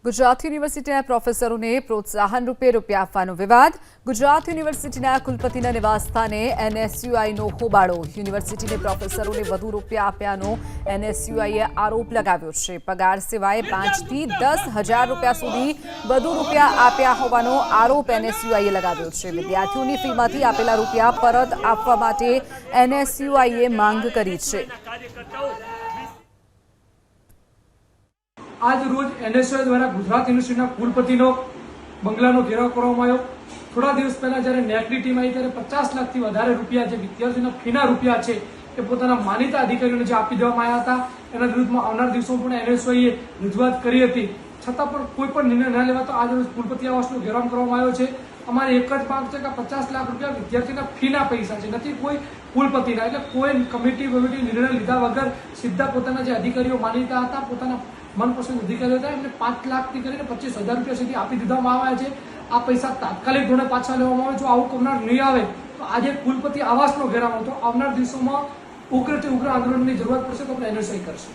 ગુજરાત યુનિવર્સિટીના પ્રોફેસરોને પ્રોત્સાહન રૂપે રૂપિયા આપવાનો વિવાદ। ગુજરાત યુનિવર્સિટીના કુલપતિના નિવાસસ્થાને એનએસયુઆઈનો હોબાળો। યુનિવર્સિટીને પ્રોફેસરોને વધુ રૂપિયા આપ્યાનો એનએસયુઆઈએ આરોપ લગાવ્યો છે। પગાર સિવાય 5 થી 10,000 રૂપિયા સુધી વધુ રૂપિયા આપ્યા હોવાનો આરોપ એનએસયુઆઈએ લગાવ્યો છે। વિદ્યાર્થીઓની ફીમાંથી આપેલા રૂપિયા પરત આપવા માટે એનએસયુઆઈએ માંગ કરી છે। आज रोज एनएसयूआई द्वारा गुजरात यूनिवर्सिटी कुलपति बंगला घेराव करवामां आव्यो। थोड़ा दिवस पहला जયારે नेटની टीम आई ત્યારે 50 લાખથી વધારે રૂપિયા જે વિદ્યાર્થીઓના ફીના રૂપિયા છે એ પોતાના માનીતા અધિકારીઓને જે આપી દેવામાં આવ્યા હતા એના વિરુદ્ધમાં આવનાર દિવસોમાં પણ એનએસયુઆઈએ રજૂઆત કરી હતી। છતાં પણ કોઈ પણ નિર્ણય ન લેવાતો આજ રોજ કુલપતિ આવાસનો ઘેરાવ કરવામાં આવ્યો છે। અમારી એક જ માંગ છે કે 50 લાખ રૂપિયા વિદ્યાર્થીના ફીના પૈસા છે, નથી કોઈ કુલપતિના। એટલે કોઈ કમિટી નિર્ણય લીધા વગર સીધા પોતાના જે અધિકારીઓ માનીતા હતા, પોતાના मनपसंद अधिकारी था एमने 5 लाख थी 25,000 रुपया सुधी आपी दीधामां आव्या छे। आ पैसा तात्कालिक धोरणे पाछा लेवामां आवे। जो आवुं करनार नहीं आवे तो आज कुलपति आवासनो घेराव हतो। आवनार दिवसोमां उग्रથી ઉગ્ર આંદોલનની જરૂરત પડશે तो આપણે एनएसयूआई करशुं।